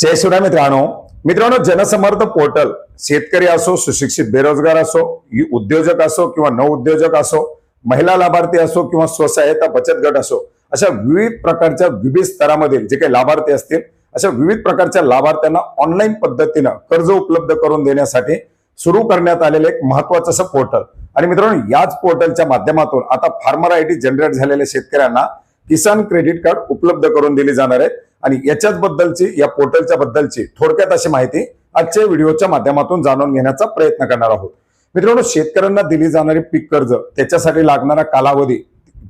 जय शिवराय मित्रांनो जनसमर्थ पोर्टल शेतकरी असो, सुशिक्षित बेरोजगार असो, उद्योजक असो किंवा न उद्योजक असो, महिला लाभार्थी असो किंवा स्वसहायता बचत गट असो, अशा विविध प्रकारच्या विविध स्तरामधील जे काही लाभार्थी असतील अशा विविध प्रकारच्या लाभार्थ्यांना ऑनलाईन पद्धतीनं कर्ज उपलब्ध करून देण्यासाठी सुरू करण्यात आलेले एक महत्त्वाचं असं पोर्टल। आणि मित्रांनो, याच पोर्टलच्या माध्यमातून आता फार्मर आयडी जनरेट झालेल्या शेतकऱ्यांना किसान क्रेडिट कार्ड उपलब्ध करून दिले जाणार आहेत। आणि याच्याच बद्दलची, या पोर्टलच्या बद्दलची थोडक्यात अशी माहिती आजच्या व्हिडिओच्या माध्यमातून जाणून घेण्याचा प्रयत्न करणार आहोत। मित्रांनो, शेतकऱ्यांना दिली जाणारी पीक कर्ज, त्याच्यासाठी लागणारा कालावधी,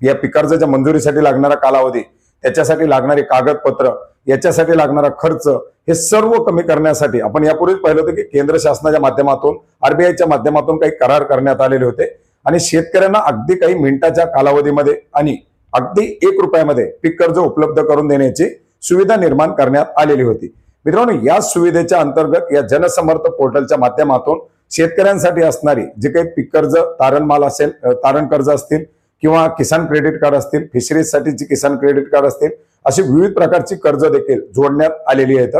या पीक कर्जाच्या मंजुरीसाठी लागणारा कालावधी, त्याच्यासाठी लागणारी कागदपत्र, याच्यासाठी लागणारा खर्च, हे सर्व कमी करण्यासाठी आपण यापूर्वीच पाहिलं होतं की केंद्र शासनाच्या माध्यमातून, आरबीआयच्या माध्यमातून काही करार करण्यात आलेले होते आणि शेतकऱ्यांना अगदी काही मिनिटाच्या कालावधीमध्ये आणि अगदी 1 रुपयामध्ये पीक कर्ज उपलब्ध करून देण्याची सुविधा निर्माण करण्यात आलेली होती। मित्रांनो, या सुविधेच्या अंतर्गत या जनसमर्थ पोर्टलच्या माध्यमातून शेतकऱ्यांसाठी असणारी जे काही पीक कर्ज, तारण माल असेल, तारण कर्ज असतील किंवा किसान क्रेडिट कार्ड असतील, फिशरीज साठीची किसान क्रेडिट कार्ड असतील, अशी विविध प्रकारची कर्ज देखील जोडण्यात आलेली आहेत।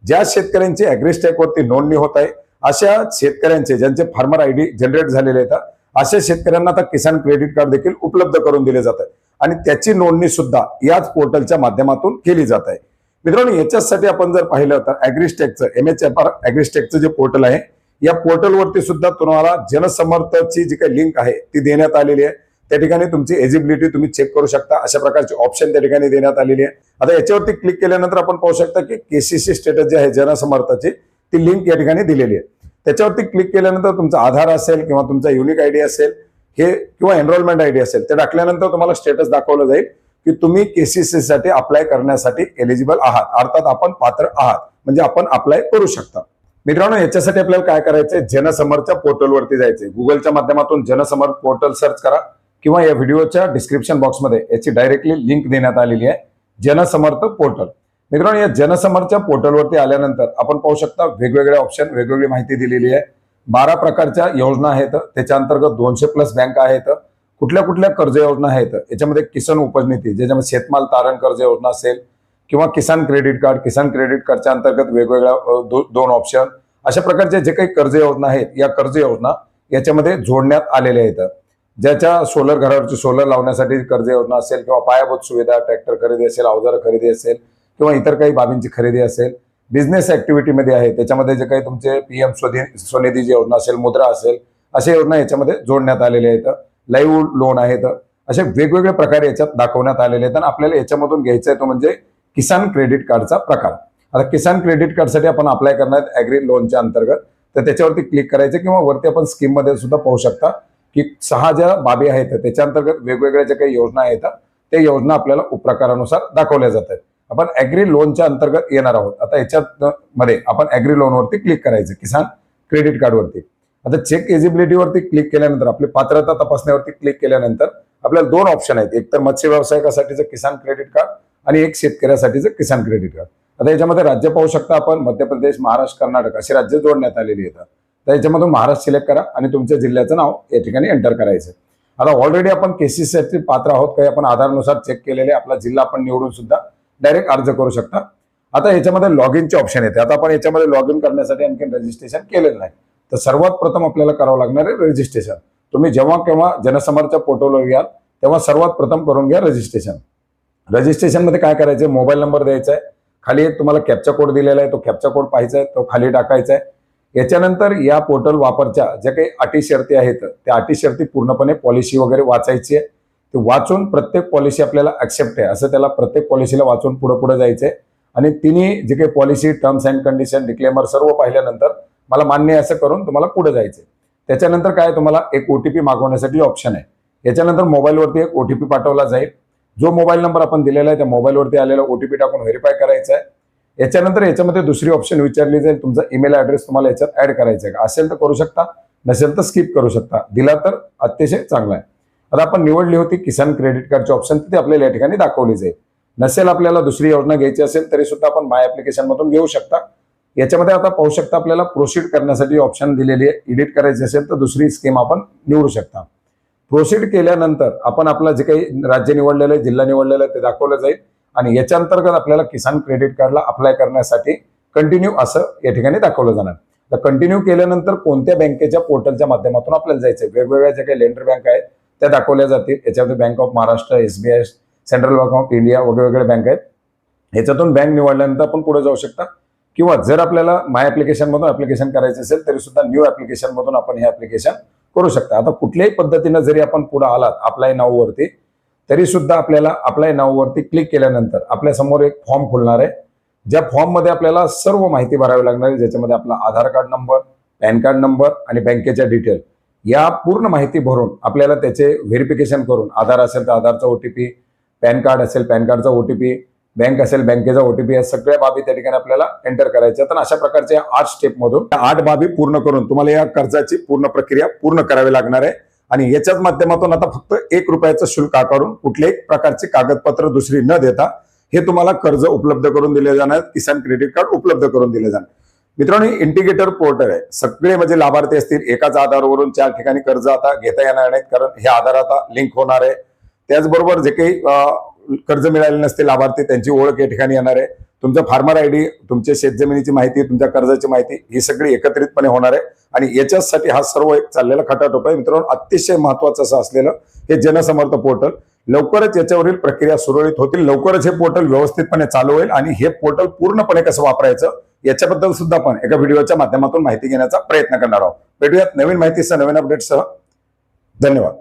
ज्या शेतकऱ्यांची ऍग्रीस्टॅक वरती नोंदणी होत आहे, अशा शेतकऱ्यांचे ज्यांचे फार्मर आयडी जनरेट झालेले आहेत, अशा शेतकऱ्यांना आता किसान क्रेडिट कार्ड देखील उपलब्ध करून दिले जात आहे आणि त्याची नोंदणी सुद्धा याच पोर्टलच्या माध्यमातून केली जात आहे। मित्रांनो, याच्यासाठी आपण जर पाहिलं तर ऍग्रीस्टॅकचं MHFR ऍग्रीस्टॅकचं जे पोर्टल आहे, या पोर्टलवरती सुद्धा तुम्हाला जनसमर्थची जी काही लिंक आहे ती देण्यात आलेली आहे। त्या ठिकाणी तुमची एलिजिबिलिटी तुम्ही चेक करू शकता, अशा प्रकारचे ऑप्शन त्या ठिकाणी देण्यात आलेली आहे। आता याच्यावरती क्लिक केल्यानंतर आपण पाहू शकता की KCC स्टेटस जे आहे जनसमर्थाची, ती लिंक या ठिकाणी दिलेली आहे। त्याच्यावरती क्लिक केल्यानंतर तुमचा आधार असेल किंवा तुमचा युनिक आयडी असेल, हे किंवा एनरोलमेंट आयडी असेल, ते टाकल्यानंतर तुम्हाला स्टेटस दाखवलं जाईल की तुम्ही KCC साठी अप्लाय करण्यासाठी एलिजिबल आहात, अर्थात आपण पात्र आहात, म्हणजे आपण अप्लाय करू शकता। मित्रांनो, याच्यासाठी आपल्याला काय करायचंय, जनसमर्थच्या पोर्टलवरती जायचंय। गुगलच्या माध्यमातून जनसमर्थ पोर्टल सर्च करा किंवा या व्हिडिओच्या डिस्क्रिप्शन बॉक्समध्ये याची डायरेक्टली लिंक देण्यात आलेली आहे, जनसमर्थ पोर्टल। मित्रांनो, या जनसमर्थच्या पोर्टलवरती आल्यानंतर आपण पाहू शकता वेगवेगळे ऑप्शन, वेगवेगळी माहिती दिलेली आहे। 12 प्रकारच्या योजना आहेत, त्याच्या अंतर्गत 200+ बँक आहेत। कुठल्या कुठल्या कर्ज योजना आहेत याच्यामध्ये, किसान उपजनिधी, ज्याच्यामध्ये शेतमाल तारण कर्ज योजना असेल किंवा किसान क्रेडिट कार्ड, किसान क्रेडिट कार्डच्या अंतर्गत वेगवेगळ्या 2 ऑप्शन, अशा प्रकारचे जे काही कर्ज योजना आहेत, या कर्ज योजना याच्यामध्ये जोडण्यात आलेल्या आहेत। ज्याच्या सोलर घरावरची सोलर लावण्यासाठी कर्ज योजना असेल किंवा पायाभूत सुविधा, ट्रॅक्टर खरेदी असेल, अवजार खरेदी असेल किंवा इतर काही बाबींची खरेदी असेल, बिझनेस ऍक्टिव्हिटीमध्ये आहे, त्याच्यामध्ये जे काही तुमचे PM स्वनिधी जी योजना असेल, मुद्रा असेल, अशा योजना याच्यामध्ये जोडण्यात आलेल्या आहेत। लाईव्ह लोन आहेत, असे वेगवेगळे प्रकार याच्यात दाखवण्यात आलेले आहेत। आणि आपल्याला याच्यामधून घ्यायचा आहे तो म्हणजे किसान क्रेडिट कार्डचा प्रकार। आता किसान क्रेडिट कार्डसाठी आपण अप्लाय करणार ऍग्री लोनच्या अंतर्गत, तर त्याच्यावरती क्लिक करायचं किंवा वरती आपण स्कीम मध्ये सुद्धा पाहू शकता की 6 ज्या बाबी आहेत त्याच्या अंतर्गत वेगवेगळ्या ज्या काही योजना आहेत, त्या योजना आपल्याला उपप्रकारानुसार दाखवल्या जातात। आपण ऍग्री लोनच्या अंतर्गत येणार आहोत। आता याच्यात मध्ये आपण ऍग्री लोनवरती क्लिक करायचं, किसान क्रेडिट कार्डवरती। आता चेक एलिजिबिलिटी वरती क्लिक केल्यानंतर, आपली पात्रता तपासण्यावरती क्लिक केल्यानंतर आपल्याला 2 ऑप्शन आहेत, एक तर मत्स्य व्यावसायिकासाठीचं किसान क्रेडिट कार्ड आणि एक शेतकऱ्यासाठीचं किसान क्रेडिट कार्ड। आता याच्यामध्ये राज्य पाहू शकता आपण, मध्य प्रदेश, महाराष्ट्र, कर्नाटक अशी राज्य जोडण्यात आलेली आहेत। तर याच्यामधून महाराष्ट्र सिलेक्ट करा आणि तुमच्या जिल्ह्याचं नाव या ठिकाणी एंटर करायचं। आता ऑलरेडी आपण KCC साठी पात्र आहोत काही, आपण आधारनुसार चेक केलेले, आपला जिल्हा आपण निवडून सुद्धा डायरेक्ट अर्ज करू शकता। आता याच्यामध्ये लॉग इनचे ऑप्शन येते। आता आपण याच्यामध्ये लॉग इन करण्यासाठी आणखी रजिस्ट्रेशन केलेलं नाही, तर सर्वात प्रथम आपल्याला करावं लागणार आहे रजिस्ट्रेशन। तुम्ही जेव्हा केव्हा जनसमर्थच्या पोर्टलवर याल तेव्हा सर्वात प्रथम करून घ्या रजिस्ट्रेशन। रजिस्ट्रेशन मध्ये काय करायचं, मोबाईल नंबर द्यायचा आहे, खाली एक तुम्हाला कॅप्चा कोड दिलेला आहे, तो कॅप्चा कोड पाहायचा आहे, तो खाली टाकायचा आहे। याच्यानंतर या पोर्टल वापरच्या ज्या काही अटी शर्ती आहेत, त्या अटी शर्ती पूर्णपणे पॉलिसी वगैरे वाचायची आहे। ते वाचून प्रत्येक पॉलिसी आपल्याला ऍक्सेप्ट आहे असं त्याला प्रत्येक पॉलिसीला वाचून पुढे जायचंय आणि तिन्ही जे काही पॉलिसी, टर्म्स अँड कंडिशन, डिक्लेमर सर्व पाहिल्यानंतर मला मान्य असं करून तुम्हाला पुढे जायचंय। त्याच्यानंतर काय, तुम्हाला एक OTP मागवण्यासाठी ऑप्शन आहे। याच्यानंतर मोबाईलवरती एक OTP पाठवला जाईल, जो मोबाईल नंबर आपण दिलेला आहे त्या मोबाईलवरती आलेला OTP टाकून व्हेरीफाय करायचा आहे। याच्यानंतर याच्यामध्ये दुसरी ऑप्शन विचारली जाईल, तुमचा ईमेल ऍड्रेस तुम्हाला याच्यात ऍड करायचा आहे का, असेल तर करू शकता, नसेल तर स्किप करू शकता, दिला तर अतिशय चांगला आहे। आता आपण निवडली होती किसान क्रेडिट कार्डची ऑप्शन, ती आपल्याला या ठिकाणी दाखवली जाईल। नसेल आपल्याला दुसरी योजना घ्यायची असेल तरी सुद्धा आपण माय ऍप्लिकेशन मधून घेऊ शकता। याच्यामध्ये आता पाहू शकता आपल्याला प्रोसीड करण्यासाठी ऑप्शन दिलेली आहे, एडिट करायची असेल तर दुसरी स्कीम आपण निवडू शकता। प्रोसीड केल्यानंतर आपण आपला जे काही राज्य निवडलेलं आहे, जिल्हा निवडलेला आहे ते दाखवलं जाईल आणि याच्या अंतर्गत आपल्याला किसान क्रेडिट कार्डला अप्लाय करण्यासाठी कंटिन्यू असं या ठिकाणी दाखवलं जाणार. तर कंटिन्यू केल्यानंतर कोणत्या बँकेच्या पोर्टलच्या माध्यमातून आपल्याला जायचंय, वेगवेगळ्या ज्या काही लेंडर बँक आहेत त्या दाखवल्या जातील. याच्यामध्ये bank of Maharashtra, SBI, central bank of India, वेगवेगळे बँक आहेत. ह्याच्यातून बँक निवडल्यानंतर आपण पुढे जाऊ शकता, किंवा जर आपल्याला माय ऍप्लिकेशन मधून ऍप्लिकेशन करायचं असेल तरी सुद्धा न्यू ऍप्लिकेशन मधून आपण हे ऍप्लिकेशन करू शकता. आता कुठल्याही पद्धतीनं जरी आपण पुढे आलात अप्लाय नाव वरती, तरी सुद्धा आपल्याला अप्लाय नाव वरती क्लिक केल्यानंतर आपल्या समोर एक फॉर्म खुलणार आहे. ज्या फॉर्म मध्ये आपल्याला सर्व माहिती भरावी लागणार आहे, ज्याच्यामध्ये आपला Aadhaar card number, PAN card number आणि बँकेच्या डिटेल या पूर्ण माहिती भरून आपल्याला त्याचे व्हेरिफिकेशन करून, आधार असेल तर आधारचा OTP, पॅन कार्ड असेल पॅन कार्डचा OTP, बँक असेल बँकेचा OTP, या सगळ्या बाबी त्या ठिकाणी आपल्याला एंटर करायच्या. तर अशा प्रकारच्या 8 स्टेप मधून 8 बाबी पूर्ण करून तुम्हाला या कर्जाची पूर्ण प्रक्रिया पूर्ण करावी लागणार आहे. आणि याच्याच माध्यमातून आता फक्त ₹1 शुल्क आकारून कुठल्याही प्रकारचे कागदपत्र दुसरी न देता हे तुम्हाला कर्ज उपलब्ध करून दिले जाणार, किसान क्रेडिट कार्ड उपलब्ध करून दिले जाणार. मित्रांनो, इंटिग्रेटर पोर्टल आहे. सगळे म्हणजे लाभार्थी असतील, एकाच आधारवरून 4 ठिकाणी कर्ज आता घेता येणार नाहीत, कारण हे आधार आता लिंक होणार आहे. त्याचबरोबर जे काही कर्ज मिळाले नसते लाभार्थी त्यांची ओळख या ठिकाणी येणार आहे. तुमचा फार्मर ID, तुमच्या शेतजमिनीची माहिती, तुमच्या कर्जाची माहिती ही सगळी एकत्रितपणे होणार आहे. आणि याच्यासाठी हा सर्व एक चाललेला खटाटोप आहे. मित्रांनो, अतिशय महत्वाचं असं असलेलं हे जनसमर्थ पोर्टल, लवकरच याच्यावरील प्रक्रिया सुरळीत होतील. लवकरच हे पोर्टल व्यवस्थितपणे चालू होईल आणि हे पोर्टल पूर्णपणे कसं वापरायचं याच्याबद्दल सुद्धा आपण एका व्हिडिओच्या माध्यमातून माहिती घेण्याचा प्रयत्न करणार आहोत. भेटूयात नवीन माहितीसह, नवीन अपडेटसह. धन्यवाद.